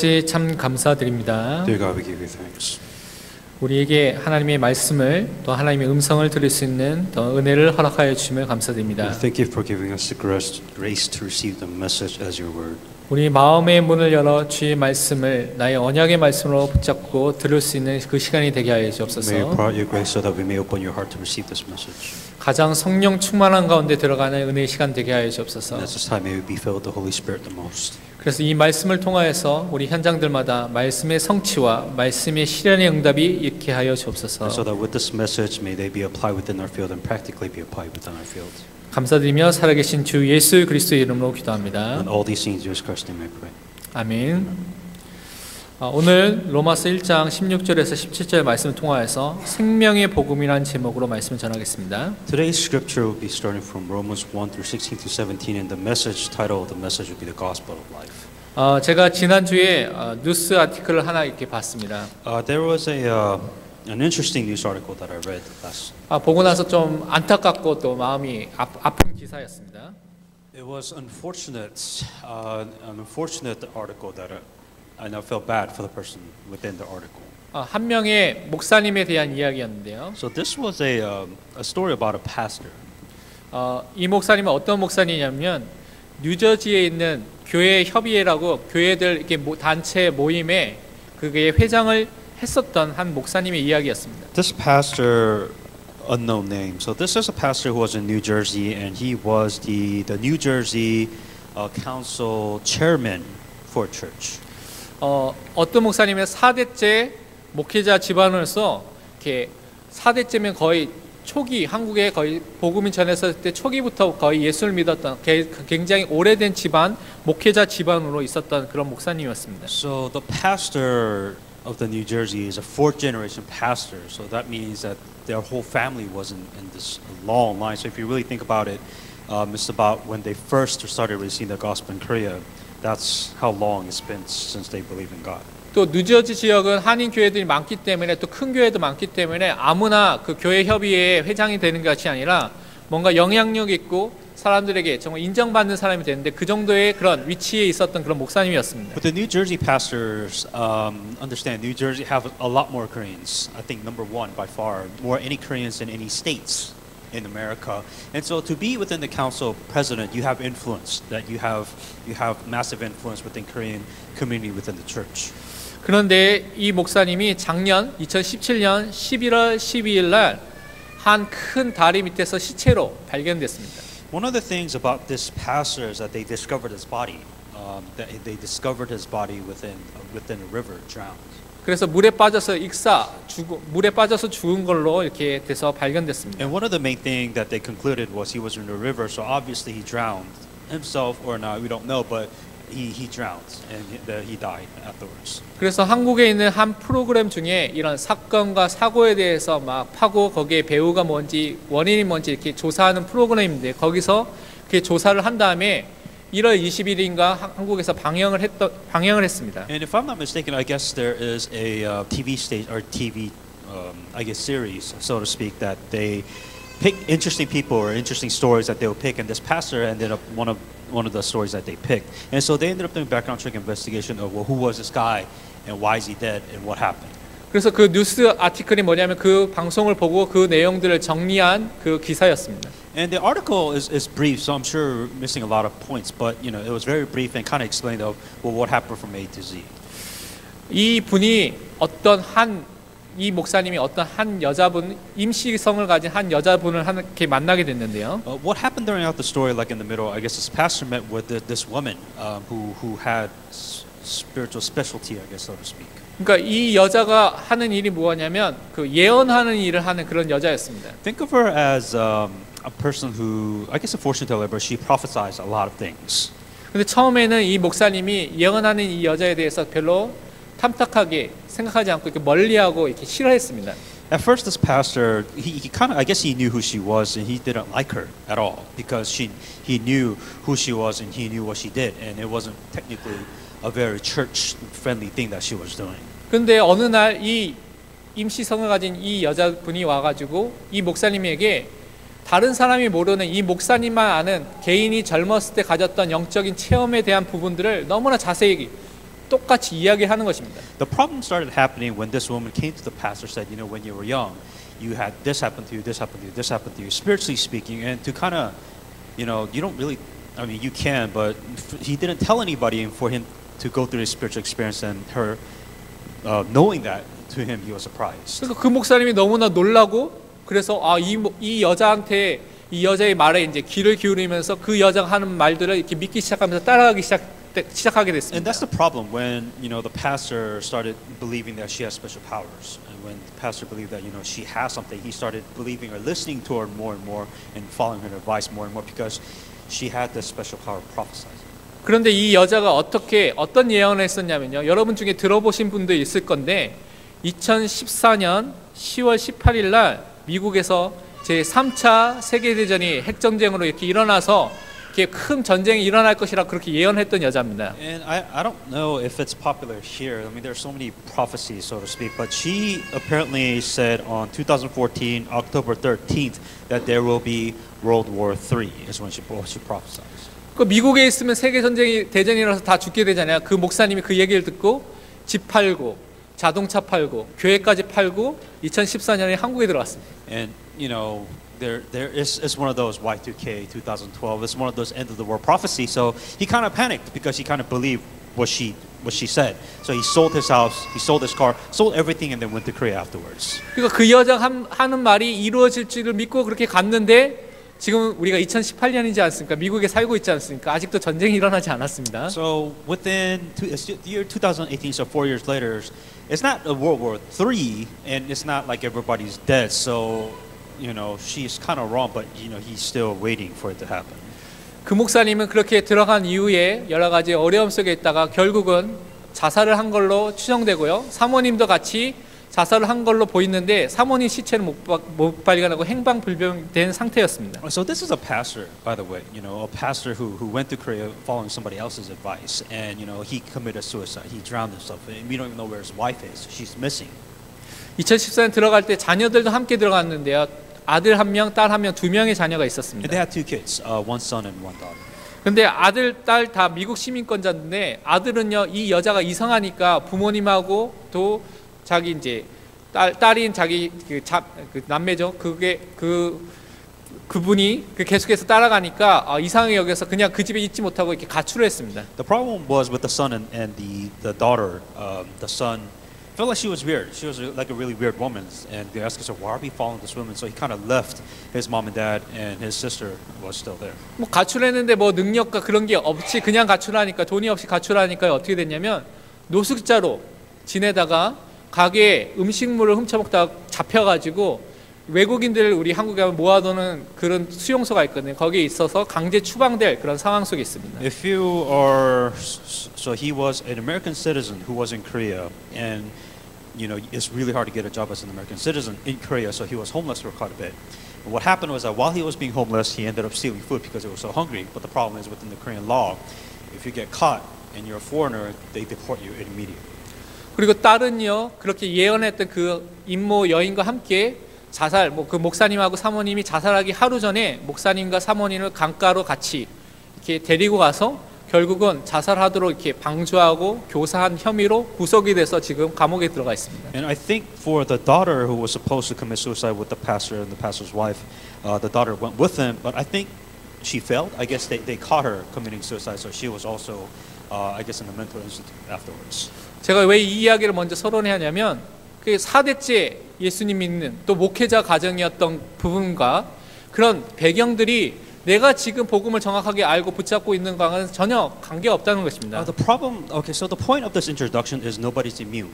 참 감사드립니다. Dear God, we give you thanks. 우리에게 하나님의 말씀을 또 하나님의 음성을 들을 수 있는 더 은혜를 허락하여 주심을 감사드립니다. We thank you for giving us the grace to receive the message as your word. 우리 마음의 문을 열어 주의 말씀을 나의 언약의 말씀으로 붙잡고 들을 수 있는 그 시간이 되게 하여 May you 주옵소서. pour out your grace so that we may open your heart to receive this message. 가장 성령 충만한 가운데 들어가는 은혜의 시간 되게 하여 And 주옵소서. at this time, may we be filled with the Holy Spirit the most. 그래서 이 말씀을 통하여서 우리 현장들마다 말씀의 성취와 말씀의 실현의 응답이 있게 하여 주옵소서. And so that with this message, may they be applied within our field and practically be applied within our field. 감사드리며 살아계신 주 예수 그리스도의 이름으로 기도합니다. And all these things in Jesus Christ's name I pray. 아멘. 오늘 로마서 1장 16절에서 17절 말씀을 통하여서 생명의 복음이라는 제목으로 말씀을 전하겠습니다. Today's scripture will be starting from Romans 1 through 16 through 17, and the message title of the message will be the gospel of life. 제가 지난주에 뉴스 아티클을 하나 이렇게 봤습니다. There was an interesting news article that I read last. 보고 나서 좀 안타깝고 또 마음이 아픈 기사였습니다. It was an unfortunate article that I now felt bad for the person within the article. 한 명의 목사님에 대한 이야기였는데요. So this was a story about a pastor. 이 목사님은 어떤 목사님이냐면 뉴저지에 있는 교회 협의회라고 교회들 이렇게 단체 모임에 그게 회장을 했었던 한 목사님의 이야기였습니다. This pastor, unknown name. So this is a pastor who was in New Jersey, and he was the New Jersey council chairman for a church. 어떤 목사님은 4대째 목회자 집안으로서 이렇게 4대째면 거의 초기 한국에 거의 복음이 전했을 때 초기부터 거의 예수를 믿었던 굉장히 오래된 집안 목회자 집안으로 있었던 그런 목사님이었습니다. So the pastor of the New Jersey is a fourth generation pastor. So that means that their whole family was in this long line. So if you really think about it, it's about when they first started receiving the gospel in Korea. That's how long it's been since they believe in God. 또 뉴저지 지역은 한인 교회들이 많기 때문에 또 큰 교회도 많기 때문에 아무나 그 교회 협의회의 회장이 되는 것이 아니라 뭔가 영향력 있고 사람들에게 정말 인정받는 사람이 되는데 그 정도의 그런 위치에 있었던 그런 목사님이었습니다. But the New Jersey pastors understand New Jersey have a lot more Koreans. I think number one by far, more any Koreans than any states in America. And so to be within the council president, you have influence. That you have massive influence within Korean community within the church. 그런데 이 목사님이 작년 2017년 11월 12일 날 한 큰 다리 밑에서 시체로 발견됐습니다. One of the things about this pastor is that they discovered his body. They discovered his body within a river, drowned. 그래서 물에 빠져서 물에 빠져서 죽은 걸로 이렇게 돼서 발견됐습니다. And one of the main thing that they concluded was he was in the river, so obviously he drowned himself or not, we don't know, but he drowned and he died afterwards. 그래서 한국에 있는 한 프로그램 중에 이런 사건과 사고에 대해서 막 파고 거기에 배우가 뭔지 원인이 뭔지 이렇게 조사하는 프로그램인데 거기서 그 조사를 한 다음에 1월 20일인가 한국에서 방영을 했습니다. And if I'm not mistaken, I guess there is a TV station or TV, I guess series, so to speak, that they pick interesting people or interesting stories that they will pick, and this pastor ended up one of the stories that they picked. And so they ended up doing background check investigation of, well, who was this guy and why is he dead and what happened. 그래서 그 뉴스 아티클이 뭐냐면 그 방송을 보고 그 내용들을 정리한 그 기사였습니다. And the article is brief, so I'm sure we're missing a lot of points, but you know it was very brief and kind of explained of well what happened from A to Z. 이 분이 이 목사님이 어떤 한 여자분 임시성을 가진 한 여자분을 이렇게 만나게 됐는데요. What happened during the story, like in the middle, I guess this pastor met with this woman who had spiritual specialty, I guess so to speak. 그러니까 이 여자가 하는 일이 뭐냐면 그 예언하는 일을 하는 그런 여자였습니다. Think of her as a person who, I guess, a fortune teller, but she prophesies a lot of things. 근데 처음에는 이 목사님이 예언하는 이 여자에 대해서 별로 탐탁하게 생각하지 않고 이렇게 멀리하고 이렇게 싫어했습니다. At first, this pastor, he kind of, I guess he knew who she was, and he didn't like her at all because he knew who she was and he knew what she did, and it wasn't technically a very church-friendly thing that she was doing. 근데 어느 날 이 임시성을 가진 이 여자분이 와가지고 이 목사님에게 다른 사람이 모르는 이 목사님만 아는 개인이 젊었을 때 가졌던 영적인 체험에 대한 부분들을 너무나 자세히 똑같이 이야기하는 것입니다. The problem started happening when this woman came to the pastor and said, you know, when you were young, you had this happen to you, this happened to you, this happened to you, spiritually speaking, and to kind of, you know, you don't really, I mean, you can, but he didn't tell anybody, and for him to go through his spiritual experience and her knowing that to him, he was surprised. 그러니까 그 목사님이 너무나 놀라고 그래서 이 여자한테 이 여자의 말에 이제 귀를 기울이면서 그 여자가 하는 말들을 이렇게 믿기 시작하면서 따라가기 시작하게 됐습니다. And that's the problem when, you know, the pastor started believing that she has special powers. And when the pastor believed that, you know, she has something, he started believing or listening to her more and more and following her advice more and more because she had this special power of prophesying. 그런데 이 여자가 어떤 예언을 했었냐면요. 여러분 중에 들어보신 분도 있을 건데 2014년 10월 18일 날 미국에서 제3차 세계대전이 핵전쟁으로 이렇게 일어나서 이렇게 큰 전쟁이 일어날 것이라 그렇게 예언했던 여자입니다. And I don't know if it's popular here. I mean, there are so many prophecies, so to speak. But she apparently said on 2014, October 13th, that there will be World War III, is when she prophesied. 그 미국에 있으면 세계 대전이 일어나서 다 죽게 되잖아요. 그 목사님이 그 얘기를 듣고 집 팔고 자동차 팔고 교회까지 팔고 2014년에 한국에 들어왔습니다. And you know, there is one of those Y2K 2012. It's one of those end of the world prophecies. So he kind of panicked because he kind of believed what she said. So he sold his house, he sold his car, sold everything, and then went to Korea afterwards. 그러니까 그 여자가 하는 말이 이루어질 줄을 믿고 그렇게 갔는데 지금 우리가 2018년이지 않습니까? 미국에 살고 있지 않습니까? 아직도 전쟁이 일어나지 않았습니다. So within the year 2018, so 4 years later, it's not a World War III, and it's not like everybody's dead. So you know, she's kind of wrong, but you know, he's still waiting for it to happen. 그 목사님은 그렇게 들어간 이후에 여러 가지 어려움 속에 있다가 결국은 자살을 한 걸로 추정되고요. 사모님도 같이 자살을 한 걸로 보이는데 사모님 시체는 못 발견하고 행방불명된 상태였습니다. So this is a pastor, by the way. You know, a pastor who went to Korea following somebody else's advice, and you know, he committed suicide. He drowned himself, and we don't even know where his wife is. She's missing. 2014년 들어갈 때 자녀들도 함께 들어갔는데요. 아들 1명, 딸 1명, 2명의 자녀가 And 있었습니다. they had two kids, one son and one daughter. 근데 아들, 딸 다 미국 시민권자인데 아들은요 이 여자가 이상하니까 부모님하고 또 자기 이제 딸인 자기 그 남매죠. 그분이 계속해서 따라가니까 이상하게 여겨서 그냥 그 집에 있지 못하고 이렇게 가출을 했습니다. The problem was with the son and the daughter. The son felt like she was weird. She was like a really weird woman, and they asked himself, "Why are we following this woman?" So he kind of left his mom and dad, and his sister was still there. 뭐 가출했는데 뭐 능력과 그런 게 없이 그냥 가출하니까 돈이 없이 가출하니까 어떻게 됐냐면 노숙자로 지내다가 가게에 음식물을 훔쳐먹다가 잡혀가지고 외국인들을 우리 한국에 모아두는 그런 수용소가 있거든요. 거기에 있어서 강제 추방될 그런 상황 속에 있습니다. If you are, so he was an American citizen who was in Korea, and you know, it's really hard to get a job as an American citizen in Korea, so he was homeless for quite a bit. And what happened was that while he was being homeless, he ended up stealing food because he was so hungry. But the problem is within the Korean law, if you get caught and you're a foreigner, they deport you immediately. 그리고 딸은요 그렇게 예언했던 그 임모 여인과 함께 자살, 그 목사님하고 사모님이 자살하기 하루 전에 목사님과 사모님을 강가로 같이 이렇게 데리고 가서 결국은 자살하도록 이렇게 방조하고 교사한 혐의로 구속이 돼서 지금 감옥에 들어가 있습니다. And I think for the daughter who was supposed to commit suicide with the pastor and the pastor's wife, the daughter went with them, but I think she failed. I guess they caught her committing suicide, so she was also, I guess, in the mental institute afterwards. 제가 왜 이 이야기를 먼저 서론해 하냐면 그 4대째 예수님 믿는 또 목회자 가정이었던 부분과 그런 배경들이 내가 지금 복음을 정확하게 알고 붙잡고 있는 거와는 전혀 관계가 없다는 것입니다. The problem, okay, so the point of this introduction is nobody's immune.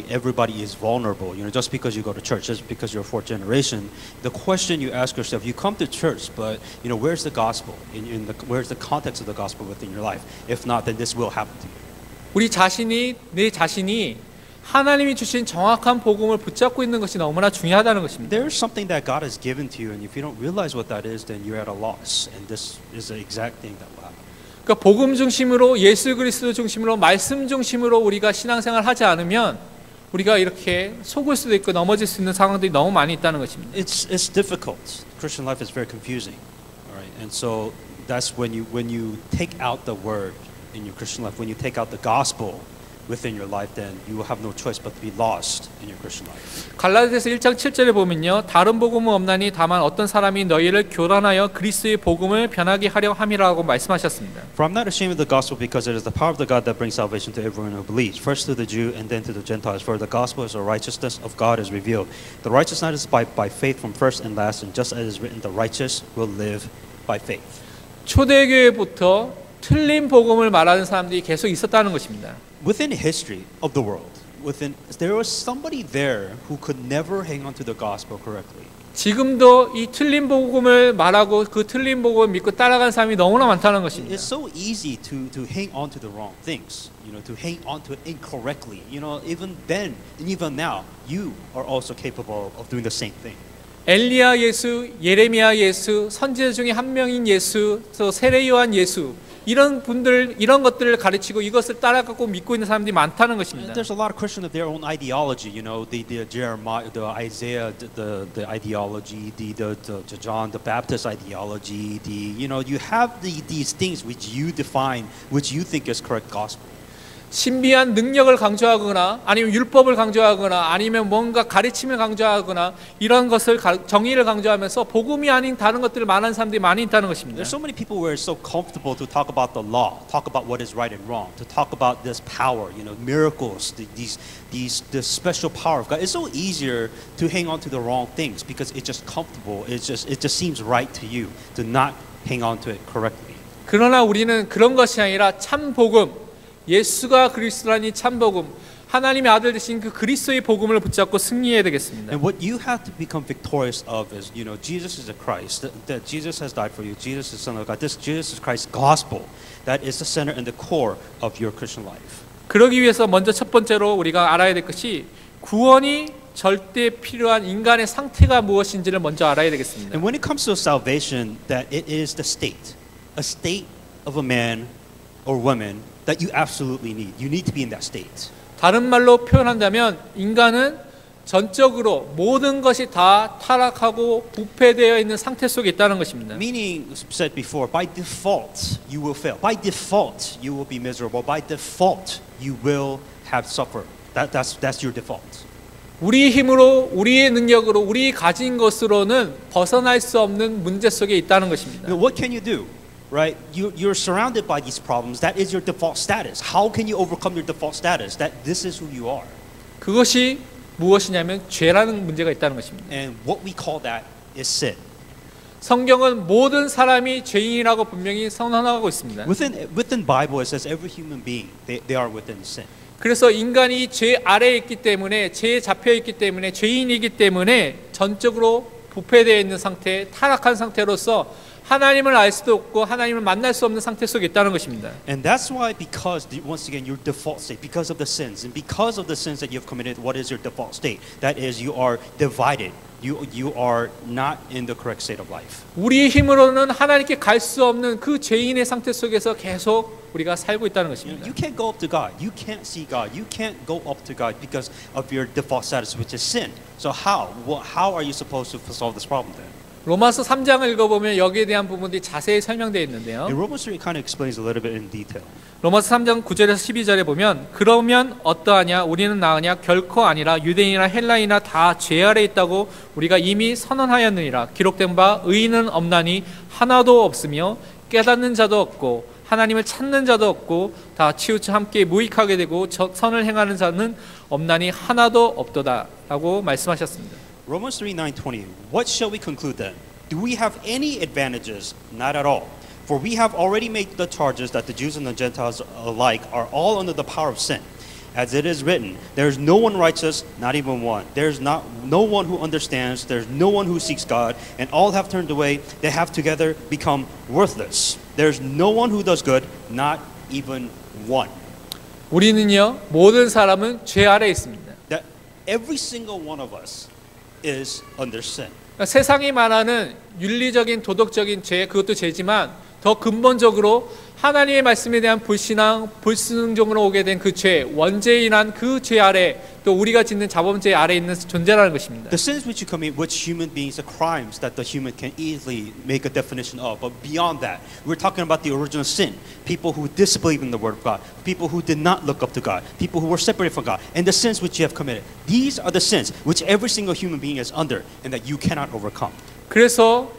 Everybody is vulnerable. You know, just because you go to church, just because you're fourth generation, the question you ask yourself, you come to church, but you know, where's the gospel? Where's the context of the gospel within your life? If not, then this will happen to you. 내 자신이 하나님이 주신 정확한 복음을 붙잡고 있는 것이 너무나 중요하다는 것입니다. There's something that God has given to you, and if you don't realize what that is, then you're at a loss. And this is the exact thing that will happen. 그러니까 복음 중심으로 예수 그리스도 중심으로 말씀 중심으로 우리가 신앙생활 하지 않으면 우리가 이렇게 속을 수도 있고 넘어질 수 있는 상황들이 너무 많이 있다는 것입니다. It's difficult. Christian life is very confusing. All right, and so that's when you take out the word in your Christian life. When you take out the gospel within your life, then you will have no choice but to be lost in your Christian life. 갈라디아서 1장 7절에 보면요. 다른 복음은 없나니 다만 어떤 사람이 너희를 교란하여 그리스도의 복음을 변하게 하려 함이라고 말씀하셨습니다. For I'm not ashamed of the gospel because it is the power of the God that brings salvation to everyone who believes, first to the Jew and then to the Gentiles. For the gospel is the righteousness of God is revealed. The righteousness is by faith from first and last, and just as it is written, the righteous will live by faith. 초대교회부터 틀린 복음을 말하는 사람들이 계속 있었다는 것입니다. Within history of the world, there was somebody there who could never hang on to the gospel correctly. 지금도 이 틀린 복음을 말하고 그 틀린 복음을 믿고 따라가는 사람이 너무나 많다는 것입니다. It's so easy to hang on to the wrong things, to hang on to it incorrectly. Even then and even now, you are also capable of doing the same thing. 엘리야 예수, 예레미야 예수, 선지자 중에 한 명인 예수, 또 세례 요한 예수 이런 분들 이런 것들을 가르치고 이것을 따라가고 믿고 있는 사람들이 많다는 것입니다. There's a lot of Christians of their own ideology. The Jeremiah, the Isaiah, the ideology, the John the Baptist ideology. You have these things which you define, which you think is correct gospel. 신비한 능력을 강조하거나 아니면 율법을 강조하거나 아니면 뭔가 가르침을 강조하거나 이런 것을 정의를 강조하면서 복음이 아닌 다른 것들을 말하는 사람들이 많이 있다는 것입니다. There's so many people who are so comfortable to talk about the law, talk about what is right and wrong, to talk about this power, miracles, this special power of God. It's so easier to hang on to the wrong things because it's just comfortable. It just seems right to you to not hang on to it correctly. 그러나 우리는 그런 것이 아니라 참 복음 예수가 그리스도라니 참 복음 하나님의 아들 되신 그 그리스도의 복음을 붙잡고 승리해야 되겠습니다. And what you have to become victorious of is, Jesus is the Christ, that Jesus has died for you, Jesus is the Son of God. This Jesus is Christ's gospel. That is the center and the core of your Christian life. 그러기 위해서 먼저 첫 번째로 우리가 알아야 될 것이 구원이 절대 필요한 인간의 상태가 무엇인지를 먼저 알아야 되겠습니다. And when it comes to salvation, that it is the state, a state of a man or woman that you absolutely need. You need to be in that state. 다른 말로 표현한다면 인간은 전적으로 모든 것이 다 타락하고 부패되어 있는 상태 속에 있다는 것입니다. Meaning, said before, by default you will fail. By default you will be miserable. By default you will have suffer. That's your default. 우리의 힘으로, 우리의 능력으로, 우리 가진 것으로는 벗어날 수 없는 문제 속에 있다는 것입니다. What can you do? Right? You're surrounded by these problems. That is your default status. How can you overcome your default status? That this is who you are. 그것이 무엇이냐면 죄라는 문제가 있다는 것입니다. And what we call that is sin. 성경은 모든 사람이 죄인이라고 분명히 선언하고 있습니다. Within Bible it says every human being they are within sin. 그래서 인간이 죄 아래에 있기 때문에 죄에 잡혀 있기 때문에 죄인이기 때문에 전적으로 부패되어 있는 상태, 타락한 상태로서 하나님을 알 수도 없고 하나님을 만날 수 없는 상태 속에 있다는 것입니다. And that's why, because once again your default state, because of the sins, and because of the sins that you've committed, what is your default state? That is, you are divided. You are not in the correct state of life. 우리의 힘으로는 하나님께 갈 수 없는 그 죄인의 상태 속에서 계속 우리가 살고 있다는 것입니다. You can't go up to God. You can't see God. You can't go up to God because of your default status, which is sin. So how are you supposed to solve this problem then? 로마서 3장을 읽어보면 여기에 대한 부분들이 자세히 설명되어 있는데요. In Romans 3 kind of explains a little bit in detail. 로마서 3장 9절에서 12절에 보면 그러면 어떠하냐 우리는 나으냐 결코 아니라 유대인이나 헬라인이나 다 죄 아래 있다고 우리가 이미 선언하였느니라. 기록된 바 의인은 없나니 하나도 없으며 깨닫는 자도 없고 하나님을 찾는 자도 없고 다 치우쳐 함께 무익하게 되고 선을 행하는 자는 없나니 하나도 없도다라고 말씀하셨습니다. Romans 3:9-20. What shall we conclude then? Do we have any advantages? Not at all. For we have already made the charges that the Jews and the Gentiles alike are all under the power of sin. As it is written, there is no one righteous, not even one. There is no one who understands. There is no one who seeks God. And all have turned away. They have together become worthless. There is no one who does good, not even one. 우리는요 모든 사람은 죄 아래 있습니다. That every single one of us is under sin. 그러니까 세상이 말하는 윤리적인 도덕적인 죄 그것도 죄지만 더 근본적으로 하나님의 말씀에 대한 불신앙, 불순종으로 오게 된 그 죄, 원죄인한 그 죄 아래 또 우리가 짓는 자범죄 아래 있는 존재라는 것입니다. The sins which you commit, which human beings, the crimes that the human can easily make a definition of. But beyond that, we're talking about the original sin. People who disbelieve in the word of God, people who did not look up to God, people who were separated from God, and the sins which you have committed. These are the sins which every single human being is under and that you cannot overcome. 그래서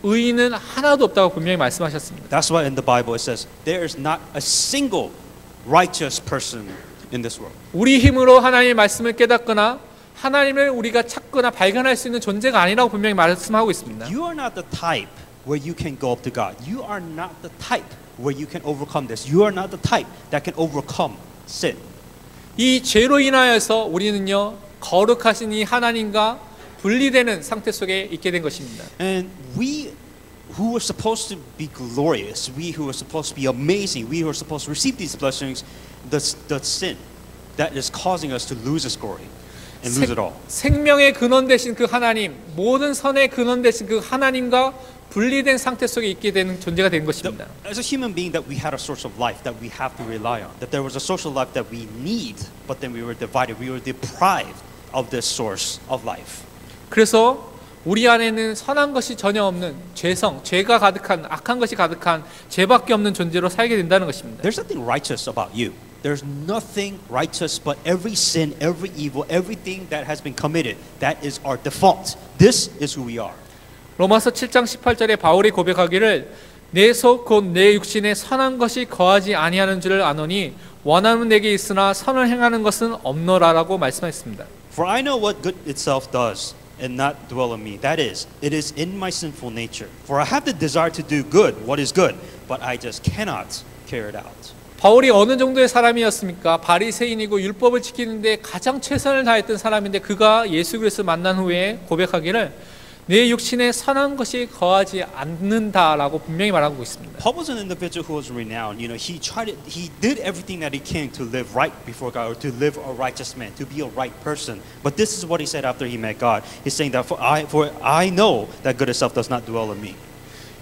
의인은 하나도 없다고 분명히 말씀하셨습니다. That's why in the Bible it says there is not a single righteous person in this world. 우리 힘으로 하나님의 말씀을 깨닫거나 하나님을 우리가 찾거나 발견할 수 있는 존재가 아니라고 분명히 말씀하고 있습니다. You are not the type where you can go up to God. You are not the type where you can overcome this. You are not the type that can overcome sin. 이 죄로 인하여서 우리는요 거룩하신 이 하나님과 분리되는 상태 속에 있게 된 것입니다. And we who were supposed to be glorious, we who were supposed to be amazing, we who were supposed to receive these blessings, the sin that is causing us to lose His glory and lose it all. 생명의 근원 되신 그 하나님, 모든 선의 근원 되신 그 하나님과 분리된 상태 속에 있게 되는 존재가 된 것입니다. As a human being, that we had a source of life that we have to rely on, that there was a source of life that we need, but then we were divided, we were deprived of this source of life. 그래서 우리 안에는 선한 것이 전혀 없는 죄성, 죄가 가득한 악한 것이 가득한 죄밖에 없는 존재로 살게 된다는 것입니다. There's nothing righteous about you. There's nothing righteous but every sin, every evil, everything that has been committed, that is our default. This is who we are. 로마서 7장 18절에 바울이 고백하기를 내 속 곧 내 육신에 선한 것이 거하지 아니하는 줄을 아노니 원하는 내게 있으나 선을 행하는 것은 없노라라고 말씀했습니다. For I know what good itself does and not dwell in me. That is, it is in my sinful nature. For I have the desire to do good, what is good, but I just cannot carry it out. 바울이 어느 정도의 사람이었습니까? 바리새인이고 율법을 지키는데 가장 최선을 다했던 사람인데 그가 예수 그리스도를 만난 후에 고백하기를 내 육신에 선한 것이 거하지 않는다라고 분명히 말하고 있습니다. Paul was an individual who was renowned. You know, he did everything that he can to live right before God, or to live a righteous man, to be a right person. But this is what he said after he met God. He's saying that for I know that good itself does not dwell in me.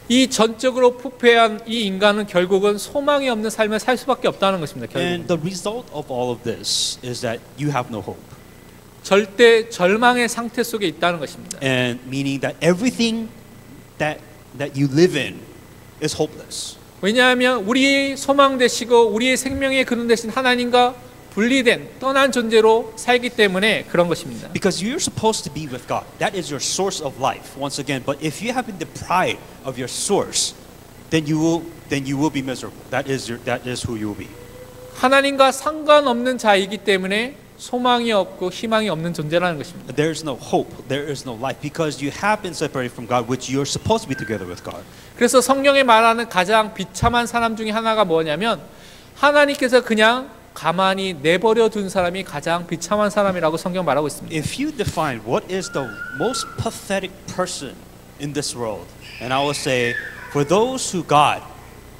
이 전적으로 부패한 이 인간은 결국은 소망이 없는 삶을 살 수밖에 없다는 것입니다. And 결국 the result of all of this is that you have no hope. 절대 절망의 상태 속에 있다는 것입니다. And meaning that everything that you live in is hopeless. 왜냐하면 우리의 소망 되시고 우리의 생명의 근원 되신 하나님과 분리된 떠난 존재로 살기 때문에 그런 것입니다. Because you're supposed to be with God. That is your source of life. Once again, but if you have been deprived of your source, then you will be miserable. That is who you will be. 하나님과 상관없는 자이기 때문에 소망이 없고 희망이 없는 존재라는 것입니다. There is no hope. There is no life because you have been separated from God, which you're supposed to be together with God. 그래서 성경에 말하는 가장 비참한 사람 중에 하나가 뭐냐면 하나님께서 그냥 가만히 내버려 둔 사람이 가장 비참한 사람이라고 성경 말하고 있습니다. If you define what is the most pathetic person in this world, and I will say, for those who God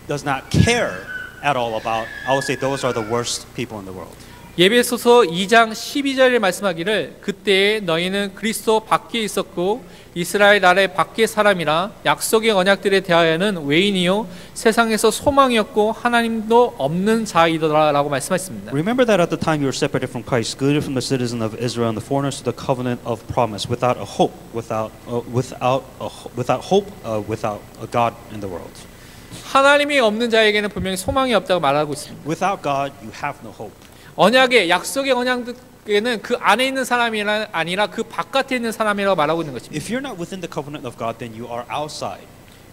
does not care at all about, I will say those are the worst people in the world. 예배소서 2장 12절에 말씀하기를 그때에 너희는 그리스도 밖에 있었고 이스라엘 나라의 밖의 사람이라 약속의 언약들에 대하여는 외인이요 세상에서 소망이었고 하나님도 없는 자이더라라고 말씀하셨습니다. Remember that at the time you were separated from Christ, excluded from the citizen of Israel and the foreigners to the covenant of promise, without a hope, without a God in the world. 하나님이 없는 자에게는 분명히 소망이 없다고 말하고 있습니다. Without God, you have no hope. 언약의 약속의 언약에는 그 안에 있는 사람이 아니라 그 바깥에 있는 사람이라고 말하고 있는 것입니다. If you're not within the covenant of God, then you are outside.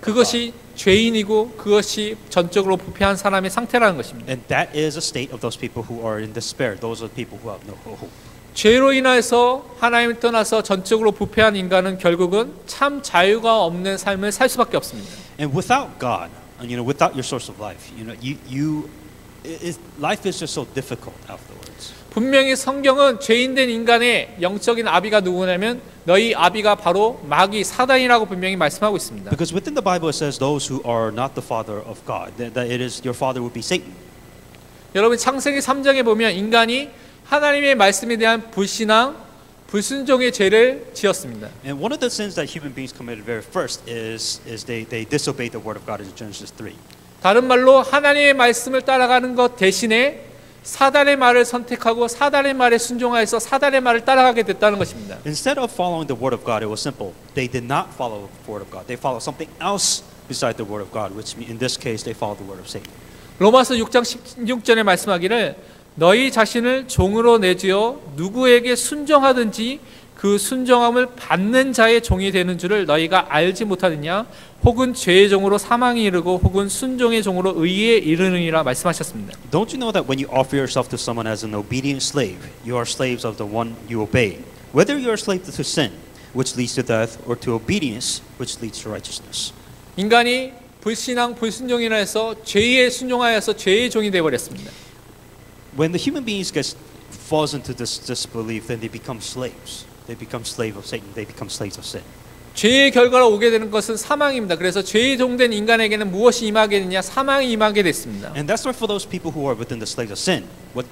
그것이 죄인이고 그것이 전적으로 부패한 사람의 상태라는 것입니다. And that is a state of those people who are in despair. Those are the people who have no hope. 죄로 인해서 하나님을 떠나서 전적으로 부패한 인간은 결국은 참 자유가 없는 삶을 살 수밖에 없습니다. And without God, and without your source of life, life is just so difficult afterwards. 분명히 성경은 죄인된 인간의 영적인 아비가 누구냐면 너희 아비가 바로 마귀 사단이라고 분명히 말씀하고 있습니다. Because within the Bible it says those who are not the father of God, that it is your father would be Satan. 여러분 창세기 3장에 보면 인간이 하나님의 말씀에 대한 불신앙, 불순종의 죄를 지었습니다. And one of the sins that human beings committed very first is they disobeyed the word of God in Genesis 3. 다른 말로 하나님의 말씀을 따라가는 것 대신에 사단의 말을 선택하고 사단의 말에 순종하여서 사단의 말을 따라가게 됐다는 것입니다. Instead of following the word of God, it was simple. They did not follow the word of God. They followed something else beside the word of God, which in this case they followed the word of Satan. 로마서 6장 16절에 말씀하기를 너희 자신을 종으로 내지어 누구에게 순종하든지 그 순종함을 받는 자의 종이 되는 줄을 너희가 알지 못하느냐 혹은 죄의 종으로 사망에 이르고 혹은 순종의 종으로 의에 이르느니라 말씀하셨습니다. Don't you know that when you offer yourself to someone as an obedient slave, you are slaves of the one you obey, whether you are a slave to sin, which leads to death, or to obedience, which leads to righteousness. 인간이 불신앙 불순종이라 해서 죄에 순종하여서 죄의 종이 되어 버렸습니다. When the human beings falls into this disbelief, then they become slaves. They become slave of Satan. They become slaves of sin. 죄의 결과로 오게 되는 것은 사망입니다. 그래서 죄의 종된 인간에게는 무엇이 임하게 되냐? 사망이 임하게 됐습니다. And that's why for those people who are within the slaves of sin, what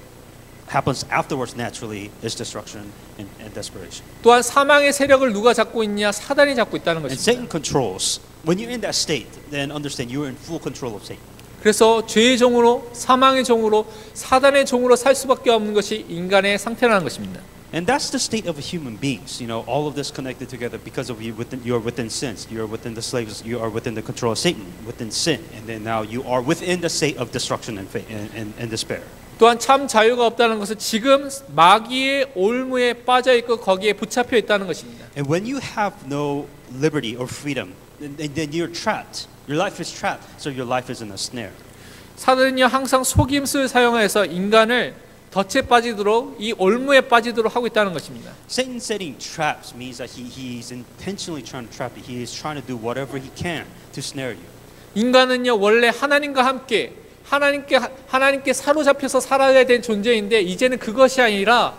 happens afterwards naturally is destruction and desperation. 또한 사망의 세력을 누가 잡고 있냐? 사단이 잡고 있다는 And 것입니다. Satan controls. When you're in that state, then understand you are in full control of Satan. 그래서 죄의 종으로 사망의 종으로 사단의 종으로 살 수밖에 없는 것이 인간의 상태라는 것입니다. And that's the state of human beings. You know, all of this connected together because of you are within sins. You are within the slaves. You are within the control of Satan, within sin, and then now you are within the state of destruction and despair. 또한 참 자유가 없다는 것은 지금 마귀의 올무에 빠져 있고 거기에 붙잡혀 있다는 것입니다. And when you have no liberty or freedom, then you're trapped. Your life is trapped. So your life is in a snare. 사단은요 항상 속임수를 사용해서 인간을 덫에 빠지도록 이 올무에 빠지도록 하고 있다는 것입니다. Satan setting traps means that he's intentionally trying to trap you. He is trying to do whatever he can to snare you. 인간은요 원래 하나님과 함께 하나님께 사로잡혀서 살아야 된 존재인데 이제는 그것이 아니라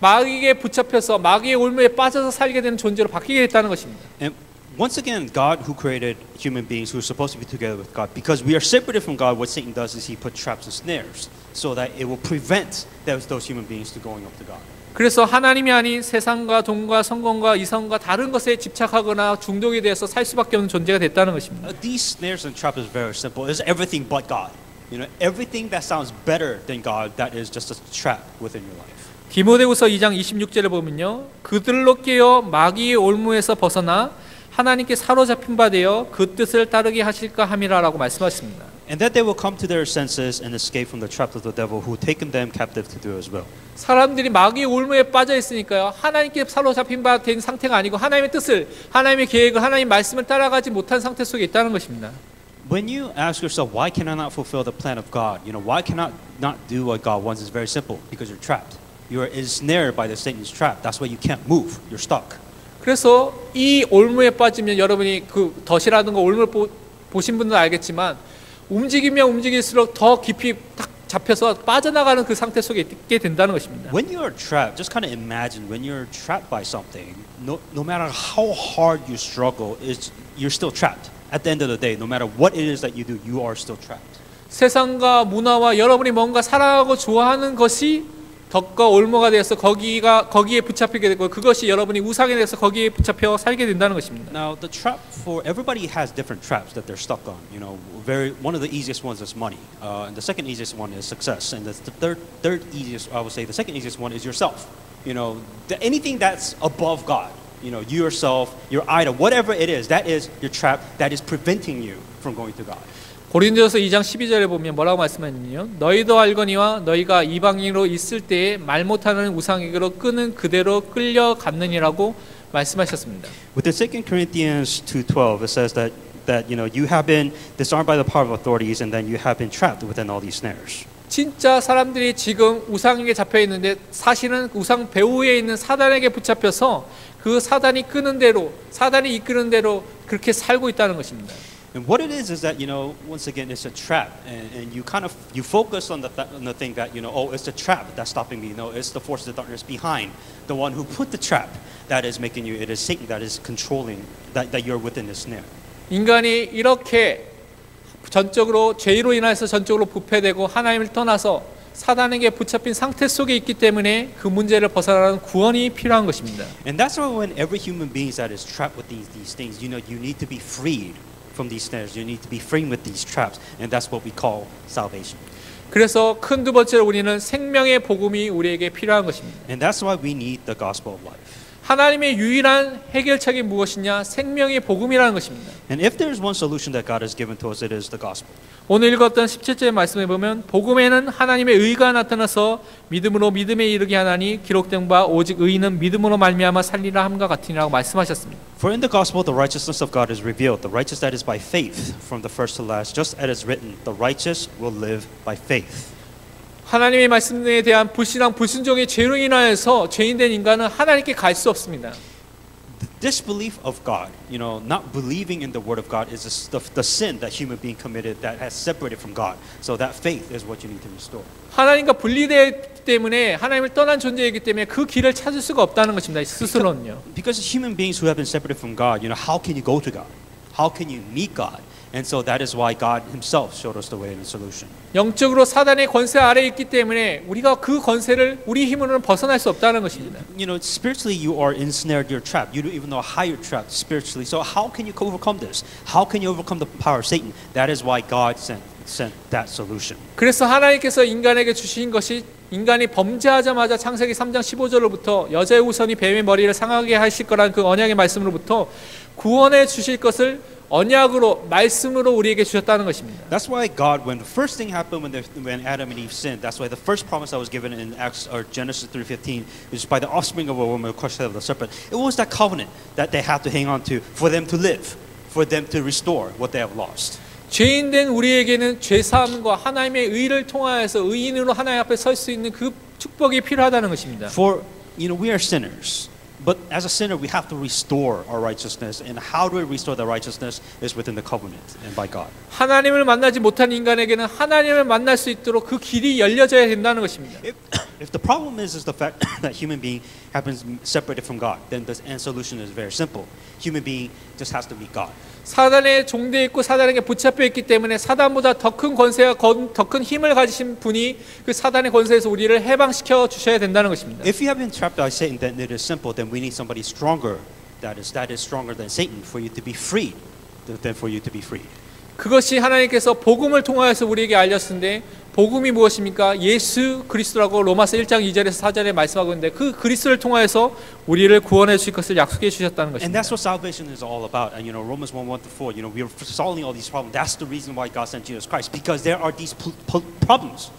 마귀에게 붙잡혀서 마귀의 올무에 빠져서 살게 되는 존재로 바뀌게 됐다는 것입니다. And once again, God who created human beings who are supposed to be together with God, because we are separated from God, what Satan does is he put traps and snares so that it will prevent those human beings to going up to God. 그래서 하나님이 아닌 세상과 돈과 성공과 이성과 다른 것에 집착하거나 중독이 되어서 살 수밖에 없는 존재가 됐다는 것입니다. These snares and traps is very simple. It's everything but God. You know, everything that sounds better than God, that is just a trap within your life. 디모데후서 2장 26절에 보면요. 그들로 깨어 마귀의 올무에서 벗어나 하나님께 사로잡힌 바 되어 그 뜻을 따르게 하실까 함이라라고 말씀하십니다. And that they will come to their senses and escape from the traps of the devil who taken them captive to do as well. 사람들이 마귀의 올무에 빠져 있으니까요. 하나님께 사로잡힌 바 된 상태가 아니고 하나님의 뜻을, 하나님의 계획을, 하나님의 말씀을 따라가지 못한 상태 속에 있다는 것입니다. When you ask yourself, why can I not fulfill the plan of God? You know, why can I not do what God wants? It's very simple. Because you're trapped. You are ensnared by the Satan's trap. That's why you can't move. You're stuck. 그래서 이 올무에 빠지면 여러분이 그 덫이라든가 올무를 보신 분들은 알겠지만 움직이면 움직일수록 더 깊이 딱 잡혀서 빠져나가는 그 상태 속에 있게 된다는 것입니다. When you are trapped, just kind of imagine when you're trapped by something, no matter how hard you struggle, you're still trapped. At the end of the day, no matter what it is that you do, you are still trapped. 세상과 문화와 여러분이 뭔가 사랑하고 좋아하는 것이 덫과 올무가 되어서 거기에 붙잡히게 되고 그것이 여러분이 우상에 대해서 거기에 붙잡혀 살게 된다는 것입니다. Now, the trap for everybody has different traps that they're stuck on. You know, one of the easiest ones is money, and the second easiest one is success, and the third easiest, I would say, the second easiest one is yourself. You know, anything that's above God. You know, you yourself, your idol, whatever it is, that is your trap that is preventing you from going to God. 고린도서 2장 12절에 보면 뭐라고 말씀하냐면요. 너희도 알거니와 너희가 이방인으로 있을 때에 말 못하는 우상에게로 끄는 그대로 끌려갔느니라고 말씀하셨습니다. Within 2 Corinthians 2:12, it says that you know you have been disarmed by the power of authorities, and then you have been trapped within all these snares. 진짜 사람들이 지금 우상에게 잡혀 있는데 사실은 우상 배후에 있는 사단에게 붙잡혀서 그 사단이 끄는 대로, 사단이 이끄는 대로 그렇게 살고 있다는 것입니다. And what it is that, you know, once again, it's a trap, and you kind of you focus on the thing that, you know, oh, it's the trap that's stopping me. No, it's the forces of darkness behind the one who put the trap that is making you. It is Satan that is controlling that you're within the snare. 인간이 이렇게 전적으로 죄로 인해서 전적으로 부패되고 하나님을 떠나서 사단에게 붙잡힌 상태 속에 있기 때문에 그 문제를 벗어나는 구원이 필요한 것입니다. And that's why when every human being that is trapped with these things, you know, you need to be freed from these snares. You need to be freed with these traps, and that's what we call salvation. 그래서 큰 두 번째로 우리는 생명의 복음이 우리에게 필요한 것입니다. And that's why we need the gospel of life. 하나님의 유일한 해결책이 무엇이냐? 생명의 복음이라는 것입니다. And if there is one solution that God has given to us, it is the gospel. 오늘 읽었던 17절 말씀에 보면 복음에는 하나님의 의가 나타나서 믿음으로 믿음에 이르게 하나니 기록된 바 오직 의인은 믿음으로 말미암아 살리라 함과 같으니라고 말씀하셨습니다. For in the gospel the righteousness of God is revealed, the righteous that is by faith from the first to last, just as it is written, the righteous will live by faith. 하나님의 말씀에 대한 불신앙 불순종의 죄로 인하여서 죄인된 인간은 하나님께 갈 수 없습니다. The disbelief of God, you know, not believing in the word of God is the sin that human being committed that has separated from God. So that faith is what you need to restore. 하나님과 분리되기 때문에 하나님을 떠난 존재이기 때문에 그 길을 찾을 수가 없다는 것입니다. 스스로는요. Because human beings who have been separated from God, you know, how can you go to God? How can you meet God? And so that is why God himself showed us the way and the solution. 영적으로 사단의 권세 아래에 있기 때문에 우리가 그 권세를 우리 힘으로는 벗어날 수 없다는 것입니다. You know, spiritually you are ensnared, you're trapped. You don't even know how you're trapped spiritually. So how can you overcome this? How can you overcome the power of Satan? That is why God sent that solution. 그래서 하나님께서 인간에게 주신 것이 인간이 범죄하자마자 창세기 3장 15절로부터 여자의 후손이 뱀의 머리를 상하게 하실 거라는 그 언약의 말씀으로부터 구원해 주실 것을 언약으로 말씀으로 우리에게 주셨다는 것입니다. That's why God, when the first thing happened when Adam and Eve sinned, that's why the first promise that was given in Genesis 3:15 is by the offspring of a woman who crushed the head of the serpent. It was that covenant that they had to hang on to for them to live, for them to restore what they have lost. 죄인된 우리에게는 죄사함과 하나님의 의를 통하여서 의인으로 하나님 앞에 설 수 있는 그 축복이 필요하다는 것입니다. For you know we are sinners. But as a sinner, we have to restore our righteousness. And how do we restore the righteousness is within the covenant and by God. 하나님을 만나지 못한 인간에게는 하나님을 만날 수 있도록 그 길이 열려져야 된다는 것입니다. If the problem is the fact that human being have been separated from God, then the solution is very simple. Human being just has to meet God. 사단의 종되어 있고 사단에게 붙잡혀 있기 때문에 사단보다 더 큰 권세와 더 큰 힘을 가지신 분이 그 사단의 권세에서 우리를 해방시켜 주셔야 된다는 것입니다. If you have been trapped by Satan, then it is simple. Then we need somebody stronger. That is stronger than Satan for you to be freed. Than for you to be freed. 그것이 하나님께서 복음을 통하여서 우리에게 알렸는데 복음이 무엇입니까? 예수 그리스도라고 로마서 1장 2절에서 4절에 말씀하고 있는데 그 그리스도를 통하여서 우리를 구원해 주실 것을 약속해 주셨다는 And 것입니다. that's what salvation is all about. And you know, Romans 1:1-4, you know, we are solving all these problems. That's the reason why God sent Jesus Christ, because there are these problems.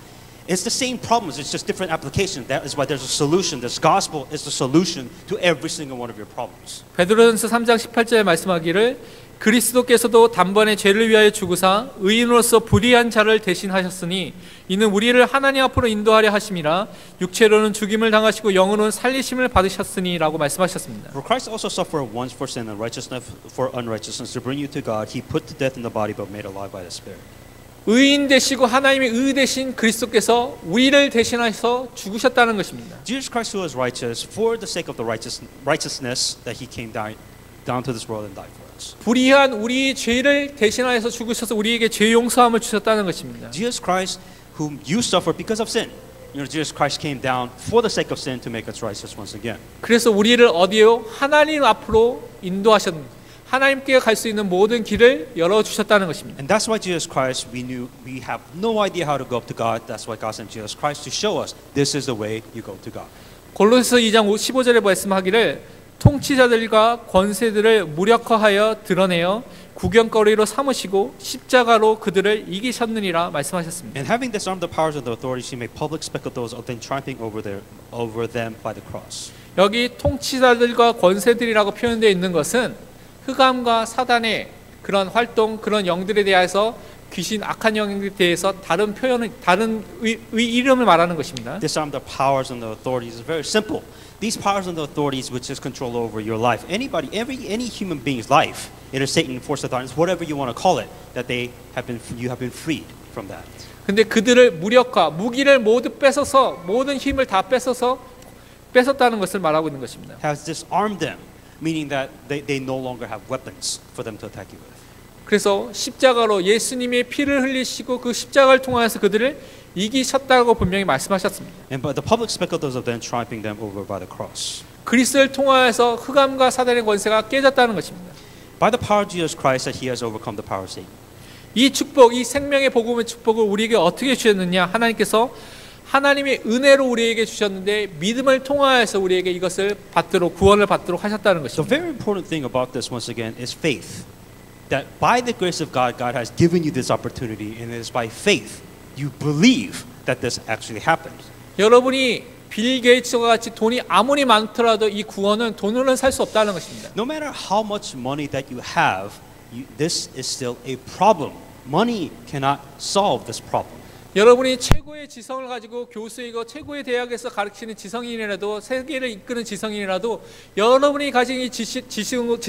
It's the same problems, it's just different application. That is why there's a solution. This gospel is the solution to every single one of your problems. 베드로전서 3장 18절에 말씀하기를 그리스도께서도 단번에 죄를 위하여 죽으사 의인으로서 불의한 자를 대신하셨으니 이는 우리를 하나님 앞으로 인도하려 하심이라 육체로는 죽임을 당하시고 영으로는 살리심을 받으셨으니라고 말씀하셨습니다. For Christ also suffered once for sin and righteousness for unrighteousness to bring you to God. He put to death in the body but made alive by the Spirit. 의인 되시고 하나님의 의 되신 그리스도께서 우리를 대신하셔서 죽으셨다는 것입니다. Jesus Christ who was righteous for the sake of the righteousness that he came down to this world and died for us. 불의한 우리 죄를 대신하여서 죽으셔서 우리에게 죄 용서함을 주셨다는 것입니다. Jesus Christ whom you suffer because of sin. You know, Jesus Christ came down for the sake of sin to make us righteous once again. 그래서 우리를 어디요? 하나님 앞으로 인도하셨습니다. 하나님께 갈 수 있는 모든 길을 열어 주셨다는 것입니다. And that's why Jesus Christ, we have no idea how to go up to God. That's why God sent Jesus Christ to show us this is the way you go to God. 골로새서 2장 15절에 말씀하기를 통치자들과 권세들을 무력화하여 드러내어 구경거리로 삼으시고 십자가로 그들을 이기셨느니라 말씀하셨습니다. And having disarmed the powers of the authorities, he made public spectacles of them triumphing over them by the cross. 여기 통치자들과 권세들이라고 표현되어 있는 것은 흑암과 사단의 그런 활동, 그런 영들에 대해서 귀신, 악한 영들에 대해서 다른 표현을, 다른 이름을 말하는 것입니다. Disarm the powers and the authorities is very simple. These powers and the authorities which is control over your life, any human being's life, it is Satan, force of darkness, whatever you want to call it, that you have been freed from that. 근데 그들을 무력화, 무기를 모두 뺏어서 모든 힘을 다 뺏었다는 것을 말하고 있는 것입니다. Has disarmed them. Meaning that they no longer have weapons for them to attack you with. 그래서 십자가로 예수님의 피를 흘리시고 그 십자가를 통하여서 그들을 이기셨다고 분명히 말씀하셨습니다. And but the public spectacles of them triumphing them over by the cross. 그리스도를 통하여서 흑암과 사단의 권세가 깨졌다는 것입니다. By the power of Jesus Christ that he has overcome the power of Satan. 이 축복, 이 생명의 복음의 축복을 우리에게 어떻게 주셨느냐? 하나님께서 하나님의 은혜로 우리에게 주셨는데 믿음을 통하여서 우리에게 이것을 받도록 구원을 받도록 하셨다는 The 것입니다. very important thing about this once again is faith. That by the grace of God, God has given you this opportunity and it is by faith you believe that this actually happened. 여러분이 빌 게이츠와 같이 돈이 아무리 많더라도 이 구원은 돈으로는 살 수 없다는 것입니다. No matter how much money that you have, this is still a problem. Money cannot solve this problem. 여러분이 최고의 지성을 가지고 교수이고 최고의 대학에서 가르치는 지성인이라도 세계를 이끄는 지성인이라도 여러분이 가진 이 지식으로는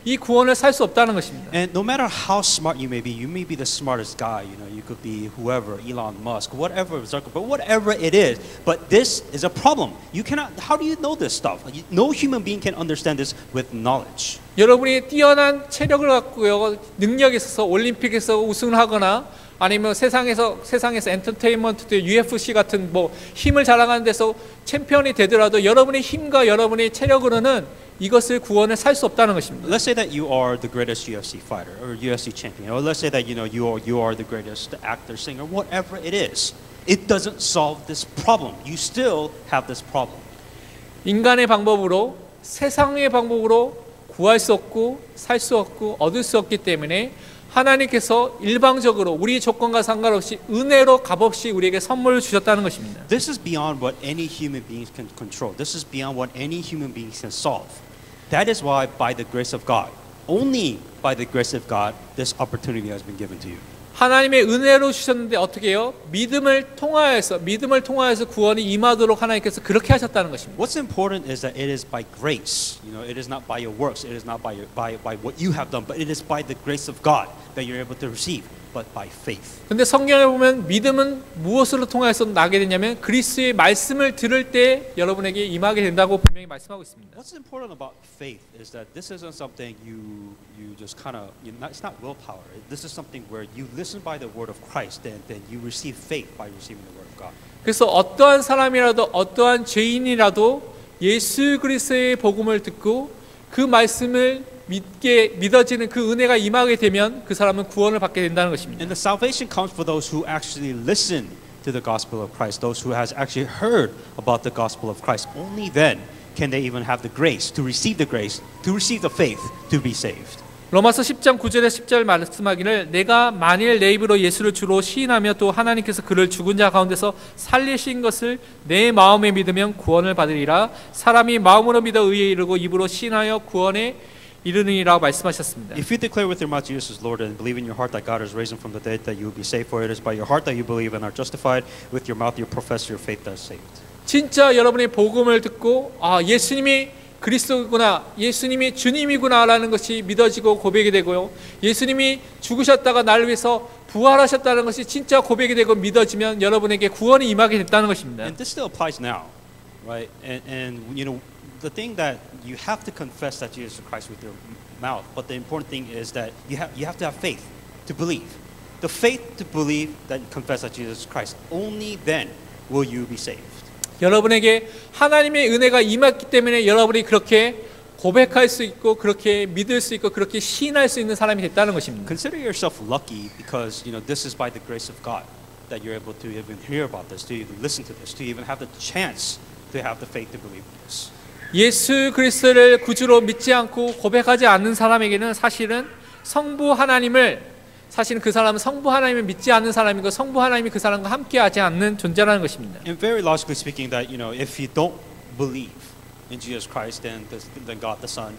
이 구원을 살 수 없다는 것입니다. And no matter how smart you may be the smartest guy, you could be whoever, Elon Musk, whatever, Zuckerberg, whatever it is, but this is a problem. You cannot, how do you know this stuff? No human being can understand this with knowledge. 여러분이 뛰어난 체력을 갖고요, 능력이 있어서 올림픽에서 우승을 하거나 아니면 세상에서 엔터테인먼트 UFC 같은 뭐 힘을 자랑하는 데서 챔피언이 되더라도 여러분의 힘과 여러분의 체력으로는 이것을 구원을 살 수 없다는 것입니다. Let's say that you are the greatest UFC fighter or UFC champion, or let's say that you are the greatest actor, singer, whatever it is. It doesn't solve this problem. You still have this problem. 인간의 방법으로 세상의 방법으로 구할 수 없고 살 수 없고 얻을 수 없기 때문에 하나님께서 일방적으로 우리 조건과 상관없이 은혜로 값없이 우리에게 선물을 주셨다는 것입니다. This is beyond what any human beings can control. This is beyond what any human beings can solve. That is why by the grace of God, only by the grace of God, this opportunity has been given to you. 하나님의 은혜로 주셨는데 어떻게 해요? 믿음을 통하여서 구원이 임하도록 하나님께서 그렇게 하셨다는 것입니다. What's important is that it is by grace. It is not by your works. It is not by what you have done, but it is by the grace of God that you're able to receive, but by faith. 근데 성경에 보면 믿음은 무엇으로 통해서 나게 되냐면 그리스도의 말씀을 들을 때 여러분에게 임하게 된다고 분명히 말씀하고 있습니다. What's important about faith is that this isn't something you just kind of, it's not willpower. This is something where you listen by the word of Christ, and then you receive faith by receiving the word of God. 그래서 어떠한 사람이라도 어떠한 죄인이라도 예수 그리스도의 복음을 듣고 그 말씀을 믿어지는 그 은혜가 임하게 되면 그 사람은 구원을 받게 된다는 것입니다. And the salvation comes for those who actually listen to the gospel of Christ, those who has actually heard about the gospel of Christ. Only then can they even have the grace, to receive the faith, to be saved. 로마서 10장 9절에 10절 말씀하기를 내가 만일 내 입으로 예수를 주로 시인하며 또 하나님께서 그를 죽은 자 가운데서 살리신 것을 내 마음에 믿으면 구원을 받으리라. 사람이 마음으로 믿어 의에 이르고 입으로 시인하여 구원에 이르느니라고 말씀하셨습니다. If you declare with your mouth Jesus is Lord and believe in your heart that God has raised him from the dead, that you will be saved. For it is by your heart that you believe and are justified. With your mouth you profess your faith that is saved. 진짜 여러분의 복음을 듣고 예수님이 그리스도구나, 예수님이 주님이구나라는 것이 믿어지고 고백이 되고요. 예수님이 죽으셨다가 나를 위해서 부활하셨다는 것이 진짜 고백이 되고 믿어지면 여러분에게 구원이 임하게 됐다는 것입니다. And this still applies now, right? And the thing that you have to confess that Jesus Christ with your mouth, but the important thing is that you have to have faith to believe. The faith to believe that you confess that Jesus Christ. Only then will you be saved. 여러분에게 하나님의 은혜가 임했기 때문에 여러분이 그렇게 고백할 수 있고 그렇게 믿을 수 있고 그렇게 시인할 수 있는 사람이 됐다는 것입니다. Consider yourself lucky because this is by the grace of God that you're able to even hear about this, to even listen to this, to even have the chance to have the faith to believe this. 예수 그리스도를 구주로 믿지 않고 고백하지 않는 사람에게는 사실은 그 사람은 성부 하나님을 믿지 않는 사람이고 성부 하나님이 그 사람과 함께하지 않는 존재라는 것입니다. And very logically speaking, that if you don't believe in Jesus Christ, then God the Son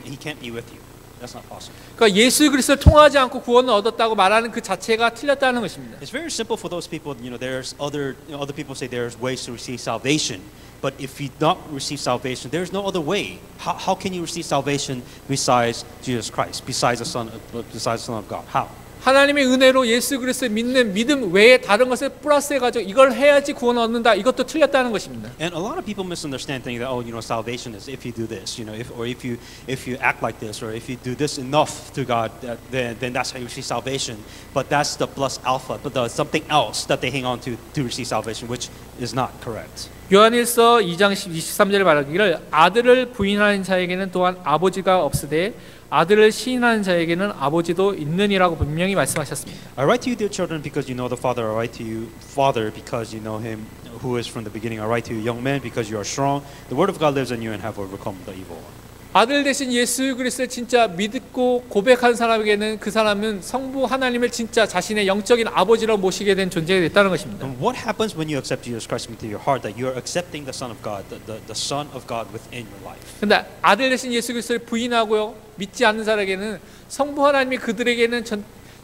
He can't be with you. That's not possible. 그러니까 예수 그리스도를 통하지 않고 구원을 얻었다고 말하는 그 자체가 틀렸다는 것입니다. It's very simple for those people. There's other people say there's ways to receive salvation. But if you don't receive salvation, there's no other way. How can you receive salvation besides Jesus Christ, besides the Son of God? How? 하나님의 은혜로 예수 그리스도를 믿는 믿음 외에 다른 것을 플러스해가지고 이걸 해야지 구원 얻는다. 이것도 틀렸다는 것입니다. And a lot of people misunderstand thinking that salvation is if you do this, or if you act like this, or if you do this enough to God, then that's how you receive salvation. But that's the plus alpha, but there's something else that they hang on to receive salvation, which is not correct. 요한일서 2장 23절에 말하기를 아들을 부인하는 자에게는 또한 아버지가 없으되 아들을 시인하는 자에게는 아버지도 있느니라고 분명히 말씀하셨습니다. I write to you, dear children, because you know the Father. I write to you, Father, because you know Him who is from the beginning. I write to you, young men, because you are strong. The Word of God lives in you and have overcome the evil one. 아들 대신 예수 그리스도를 진짜 믿고 고백한 사람에게는 그 사람은 성부 하나님을 진짜 자신의 영적인 아버지로 모시게 된 존재가 됐다는 것입니다. And what happens when you accept Jesus Christ into your heart? That you are accepting the Son of God, the Son of God within your life. 근데 아들 대신 예수 그리스도를 부인하고요 믿지 않는 사람에게는 성부 하나님이 그들에게는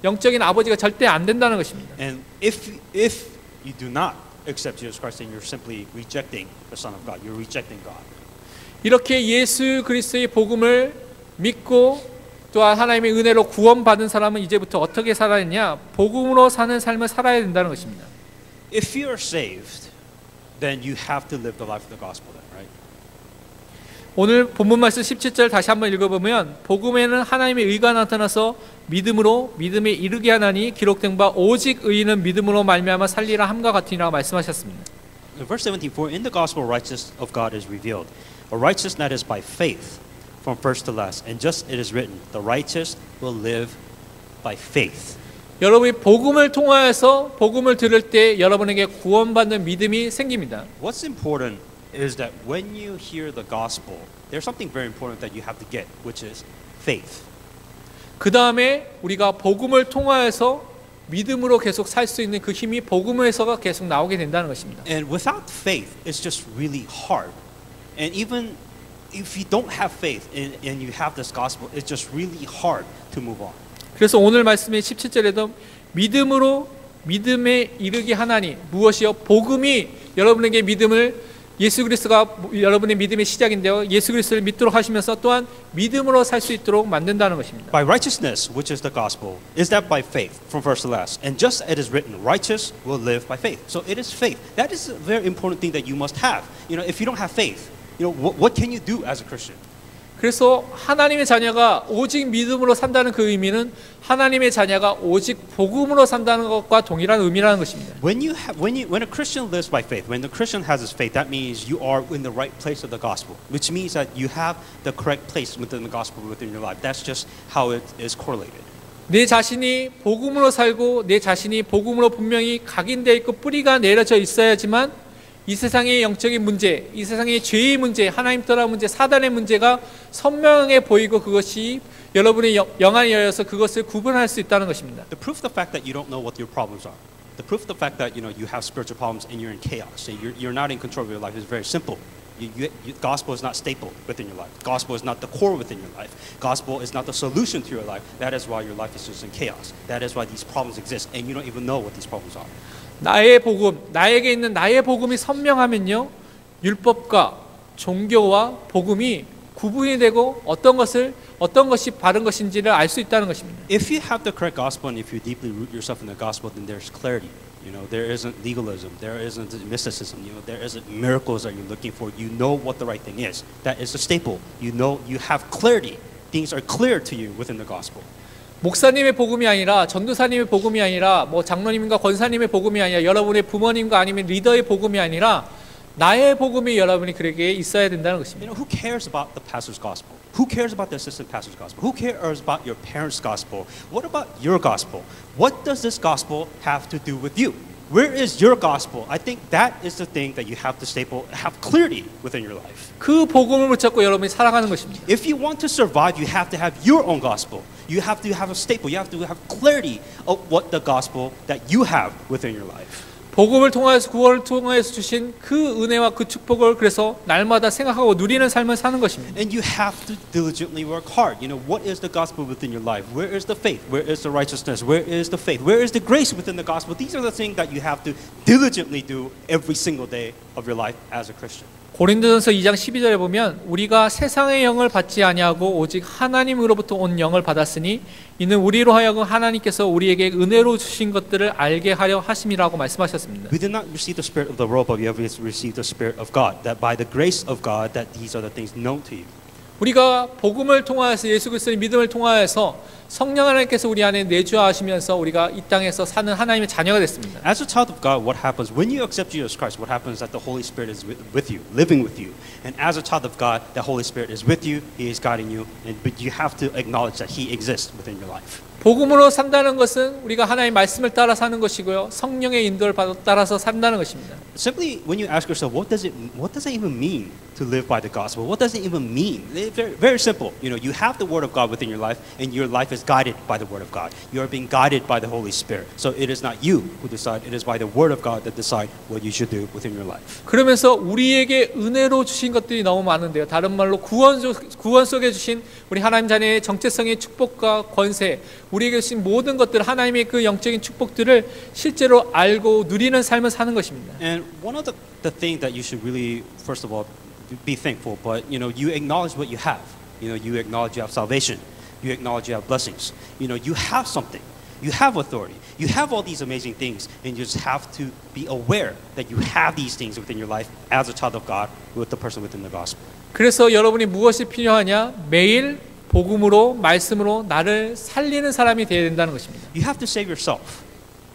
영적인 아버지가 절대 안 된다는 것입니다. And if you do not accept Jesus Christ, then you're simply rejecting the Son of God. You're rejecting God. 이렇게 예수 그리스도의 복음을 믿고 또한 하나님의 은혜로 구원받은 사람은 이제부터 어떻게 살아야 하냐? 복음으로 사는 삶을 살아야 된다는 것입니다. If you are saved, then you have to live the life of the gospel, then, right? 오늘 본문 말씀 17절 다시 한번 읽어보면 복음에는 하나님의 의가 나타나서 믿음으로 믿음에 이르게 하나니 기록된 바 오직 의인은 믿음으로 말미암아 살리라 함과 같으니라 말씀하셨습니다. Verse 17, for in the gospel righteousness of God is revealed, a righteousness that is by faith from first to last. And just it is written, the righteous will live by faith. 여러분이 복음을 통하여서 복음을 들을 때 여러분에게 구원받는 믿음이 생깁니다. What's important is that when you hear the gospel, there's something very important that you have to get, which is faith. 그 다음에 우리가 복음을 통하여서 믿음으로 계속 살 수 있는 그 힘이 복음에서가 계속 나오게 된다는 것입니다. And without faith, it's just really hard. And even if you don't have faith and you have this gospel, it's just really hard to move on. 그래서 오늘 말씀의 17절에도 믿음으로 믿음에 이르게 하나니 무엇이요? 복음이 여러분에게 믿음을 예수 그리스도가 여러분의 믿음의 시작인데요. 예수 그리스도를 믿도록 하시면서 또한 믿음으로 살 수 있도록 만든다는 것입니다. By righteousness, which is the gospel, is that by faith from first to last. And just as it is written, righteous will live by faith. So it is faith. That is a very important thing that you must have. If you don't have faith, what can you do as a Christian? 그래서 하나님의 자녀가 오직 믿음으로 산다는 그 의미는 하나님의 자녀가 오직 복음으로 산다는 것과 동일한 의미라는 것입니다. When a Christian lives by faith, when the Christian has his faith, that means you are in the right place of the gospel, which means that you have the correct place within the gospel within your life. That's just how it is correlated. 내 자신이 복음으로 살고 내 자신이 복음으로 분명히 각인되어 있고 뿌리가 내려져 있어야지만 이 세상의 영적인 문제, 이 세상의 죄의 문제, 하나님 떠난 문제, 사단의 문제가 선명해 보이고 그것이 여러분의 영안이 열려서 그것을 구분할 수 있다는 것입니다. The proof of the fact that you don't know what your problems are, the proof of the fact that you have spiritual problems and you're in chaos, and you're not in control of your life is very simple. Gospel is not staple within your life. Gospel is not the core within your life. Gospel is not the solution to your life. That is why your life is just in chaos. That is why these problems exist, and you don't even know what these problems are. 나의 복음, 나에게 있는 나의 복음이 선명하면요, 율법과 종교와 복음이 구분이 되고 어떤 것이 바른 것인지를 알 수 있다는 것입니다. If you have the correct gospel and if you deeply root yourself in the gospel, then there's clarity. There isn't legalism, there isn't mysticism, there isn't miracles that you're looking for. You know what the right thing is. That is a staple. You have clarity. Things are clear to you within the gospel. 목사님의 복음이 아니라 전도사님의 복음이 아니라 뭐 장로님과 권사님의 복음이 아니라 여러분의 부모님과 아니면 리더의 복음이 아니라 나의 복음이 여러분이 그에게 있어야 된다는 것입니다. Who cares about the pastor's gospel? Who cares about the assistant pastor's gospel? Who cares about your parents' gospel? What about your gospel? What does this gospel have to do with you? Where is your gospel? I think that is the thing that you have to have clarity within your life. 그 복음을 붙잡고 여러분이 살아가는 것입니다. If you want to survive, you have to have your own gospel. You have to have a staple. You have to have clarity of what the gospel that you have within your life. 복음을 통하여서 구원을 통하여서 주신 그 은혜와 그 축복을 그래서 날마다 생각하고 누리는 삶을 사는 것입니다. And you have to diligently work hard. What is the gospel within your life? Where is the faith? Where is the righteousness? Where is the faith? Where is the grace within the gospel? These are the things that you have to diligently do every single day of your life as a Christian. 고린도전서 2장 12절에 보면 우리가 세상의 영을 받지 아니하고 오직 하나님으로부터 온 영을 받았으니 이는 우리로 하여금 하나님께서 우리에게 은혜로 주신 것들을 알게 하려 하심이라고 말씀하셨습니다. We did not receive the spirit of the world, but we have received the spirit of God. That by the grace of God, that these are the things known to you. 우리가 복음을 통하여서 예수 그리스도의 믿음을 통하여서 성령 하나님께서 우리 안에 내주하시면서 우리가 이 땅에서 사는 하나님의 자녀가 됐습니다. As a child of God, what happens when you accept Jesus Christ? What happens is that the Holy Spirit is with you, living with you. And as a child of God, the Holy Spirit is with you. He is guiding you, but you have to acknowledge that He exists within your life. 복음으로 산다는 것은 우리가 하나님의 말씀을 따라 사는 것이고요. 성령의 인도를 따라서 산다는 것입니다. Simply, when you ask yourself, what does it even mean to live by the gospel? What does it even mean? Very, very simple. You know, you have the Word of God within your life, and your life is guided by the Word of God. You are being guided by the Holy Spirit. So it is not you who decide; it is by the Word of God that decide what you should do within your life. 그러면서 우리에게 은혜로 주신 것들이 너무 많은데요. 다른 말로 구원 속에 주신 우리 하나님 자녀의 정체성의 축복과 권세, 우리에게 주신 모든 것들, 하나님의 그 영적인 축복들을 실제로 알고 누리는 삶을 사는 것입니다. And one of the thing that you should really, first of all, be thankful, but you acknowledge what you have. You acknowledge you have salvation. You acknowledge you have blessings. You have something. You have authority. You have all these amazing things, and you just have to be aware that you have these things within your life as a child of God, with the person within the gospel. 그래서 여러분이 무엇이 필요하냐? 매일 복음으로 말씀으로 나를 살리는 사람이 되어야 된다는 것입니다. You have to save yourself.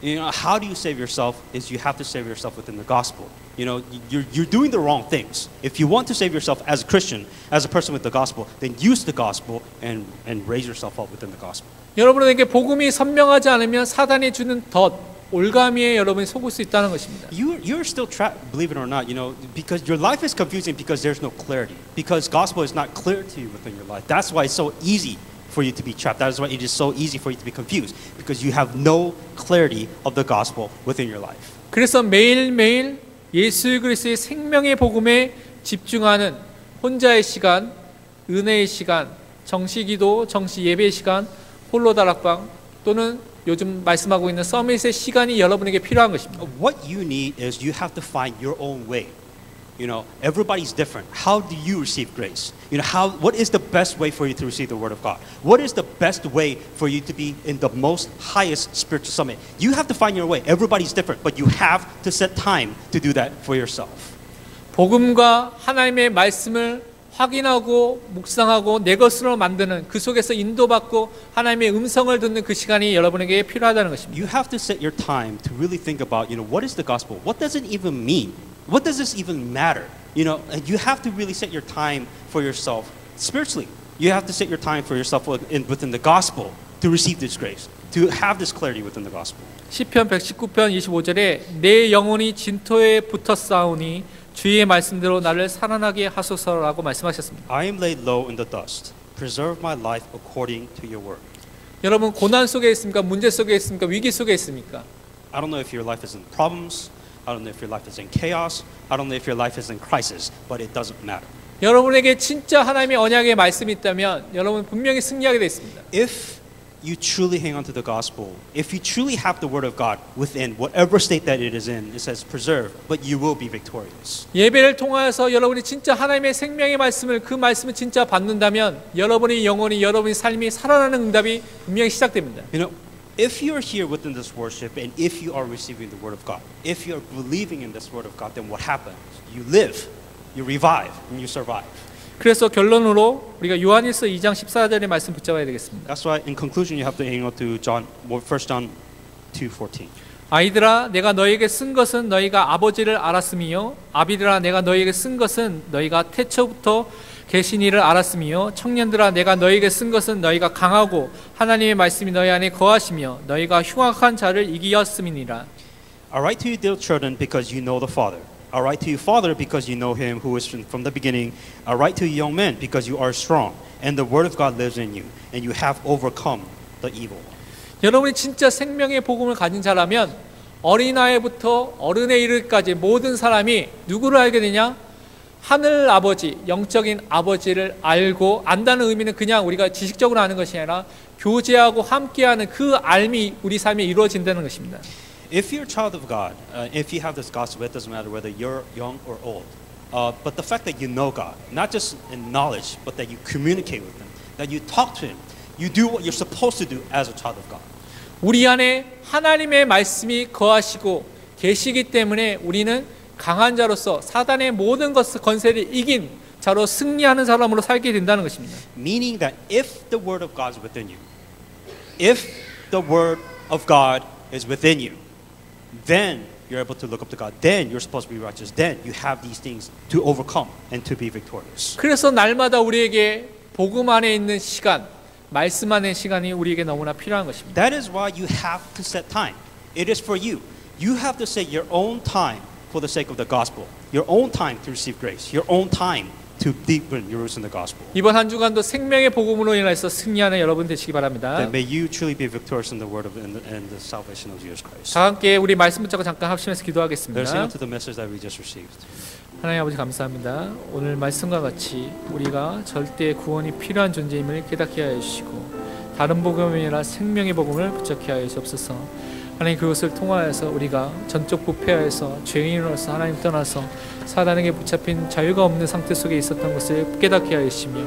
How do you save yourself? Is you have to save yourself within the gospel. You're doing the wrong things. If you want to save yourself as a Christian, as a person with the gospel, then use the gospel and raise yourself up within the gospel. 여러분에게 복음이 선명하지 않으면 사단이 주는 덫, 올가미에 여러분이 속을 수 있다는 것입니다. You're still trapped, believe it or not, because your life is confusing because there's no clarity. Because gospel is not clear to you within your life. That's why it's so easy for you to be trapped. That is why it is so easy for you to be confused. Because you have no clarity of the gospel within your life. 그래서 매일매일 예수 그리스도의 생명의 복음에 집중하는 혼자의 시간, 은혜의 시간, 정시기도, 정시예배의 시간, 홀로 다락방 또는 요즘 말씀하고 있는 서밋의 시간이 여러분에게 필요한 것입니다. What you need is you have to find your own way. Everybody's different. How do you receive grace? What is the best way for you to receive the Word of God? What is the best way for you to be in the most highest spiritual summit? You have to find your way. Everybody's different, but you have to set time to do that for yourself. 복음과 하나님의 말씀을 확인하고 묵상하고 내 것으로 만드는 그 속에서 인도받고 하나님의 음성을 듣는 그 시간이 여러분에게 필요하다는 것입니다. You have to set your time to really think about, what is the gospel? What does it even mean? What does this even matter? And you have to really set your time for yourself spiritually. You have to set your time for yourself within the gospel to receive this grace, to have this clarity within the gospel. 시편 119편 25절에 내 영혼이 진토에 붙어 싸우니 주의 말씀대로 나를 살아나게 하소서라고 말씀하셨습니다. I am laid low in the dust. Preserve my life according to your word. 여러분 고난 속에 있습니까? 문제 속에 있습니까? 위기 속에 있습니까? I don't know if your life is in problems. I don't know if your life is in chaos. I don't know if your life is in crisis, but it doesn't matter. 여러분에게 진짜 하나님의 언약의 말씀이 있다면 여러분 분명히 승리하게 되어 있습니다. If you truly hang on to the gospel, if you truly have the word of God within whatever state that it is in, it says preserve, but you will be victorious. 예배를 통하여서 여러분이 진짜 하나님의 생명의 말씀을 그 말씀을 진짜 받는다면 여러분의 영혼이 여러분의 삶이 살아나는 응답이 분명히 시작됩니다. If you're here within this worship and if you are receiving the word of God, if you are believing in this word of God, then what happens? You live, you revive, and you survive. 그래서 결론으로 우리가 요한일서 2장 14절의 말씀 붙잡아야 되겠습니다. That's why in conclusion you have to hang on to 1 John 2:14. 아이들아 내가 너희에게 쓴 것은 너희가 아버지를 알았음이요 아비들아 내가 너희에게 쓴 것은 너희가 태초부터 계신 이를 알았음이요 청년들아 내가 너희에게 쓴 것은 너희가 강하고 하나님의 말씀이 너희 안에 거하시며 너희가 흉악한 자를 이기었음이니라. I write to you, dear children, because you know the Father. I write to you, Father, because you know him who is from the beginning. I write to you, young men, because you are strong, and the word of God lives in you, and you have overcome the evil one. 여러분이 진짜 생명의 복음을 가진 자라면 어린아이부터 어른에 이르기까지 모든 사람이 누구를 알게 되냐? 하늘 아버지, 영적인 아버지를 알고 안다는 의미는 그냥 우리가 지식적으로 아는 것이 아니라 교제하고 함께하는 그 알미 우리 삶에 이루어진다는 것입니다. If you're a child of God, if you have this gospel, it doesn't matter whether you're young or old. but the fact that you know God, not just in knowledge, but that you communicate with Him, that you talk to Him, you do what you're supposed to do as a child of God. 우리 안에 하나님의 말씀이 거하시고 계시기 때문에 우리는 강한 자로서 사단의 모든 권세를 이긴 자로 승리하는 사람으로 살게 된다는 것입니다. Meaning that if the word of God is within you, if the word of God is within you, then you're able to look up to God. Then you're supposed to be righteous. Then you have these things to overcome and to be victorious. 그래서 날마다 우리에게 복음 안에 있는 시간, 말씀 안에 시간이 우리에게 너무나 필요한 것입니다. That is why you have to set time. It is for you. You have to set your own time for the sake of the gospel. Your own time to receive grace. Your own time to deepen your roots in the gospel. 이번 한 주간도 생명의 복음으로 인해서 승리하는 여러분 되시기 바랍니다. That may you truly be victorious in the word of and the salvation of Jesus Christ. 다 함께 우리 말씀 붙잡고 잠깐 합심해서 Let's 기도하겠습니다. listen to the message that we just received. 하나님 아버지 감사합니다. 오늘 말씀과 같이 우리가 절대 구원이 필요한 존재임을 깨닫게 하여 주시고 다른 복음이 아니라 생명의 복음을 붙잡게 하여 주옵소서. 하나님 그것을 통하여서 우리가 전적 부패하여서 죄인으로서 하나님 떠나서 사단에게 붙잡힌 자유가 없는 상태 속에 있었던 것을 깨닫게 하여 주시며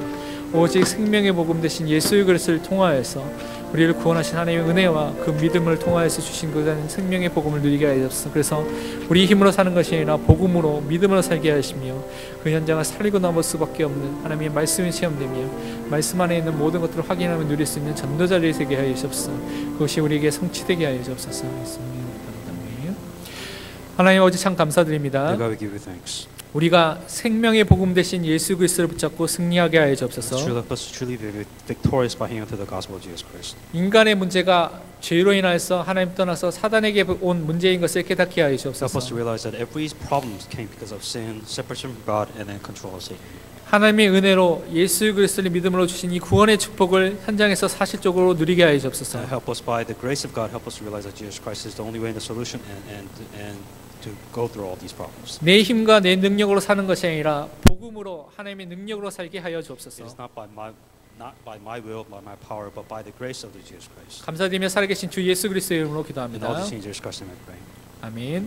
오직 생명의 복음 대신 예수의 그리스도를 통하여서 우리를 구원하신 하나님의 은혜와 그 믿음을 통하여서 주신 그 생명의 복음을 누리게 하여 주옵소서. 그래서 우리 힘으로 사는 것이 아니라 복음으로 믿음으로 살게 하시며 그 현장을 살리고 넘을 수밖에 없는 하나님의 말씀이 체험되며 말씀 안에 있는 모든 것들을 확인하며 누릴 수 있는 전도자들이 되게 하여 주옵소서. 그것이 우리에게 성취되게 하여 주옵소서. 하나님 아버지 참 감사드립니다. God, we give you thanks. 우리가 생명의 복음 대신 예수 그리스도를 붙잡고 승리하게 하여 주옵소서. Help us to truly be victorious by hanging on to the gospel of Jesus Christ. 인간의 문제가 죄로 인하여서 하나님 떠나서 사단에게 온 문제인 것을 깨닫게 하여 Help us to 주옵소서. realize that every problem came because of sin, separation from God, and then control of Satan. 하나님의 은혜로 예수 그리스도를 믿음으로 주신 이 구원의 축복을 현장에서 사실적으로 누리게 하여 주옵소서. Help us by the grace of God. Help us to realize that Jesus Christ is the only way and the solution, and to go through all these problems. 내 힘과 내 능력으로 사는 것이 아니라 복음으로 하나님의 능력으로 살게 하여 It 주옵소서. is not by my will, by my power, but by the grace of the Jesus Christ. 감사드리며 살아계신 주 예수 그리스도의 이름으로 In all 기도합니다. these things, Jesus Christ, I pray. 아멘.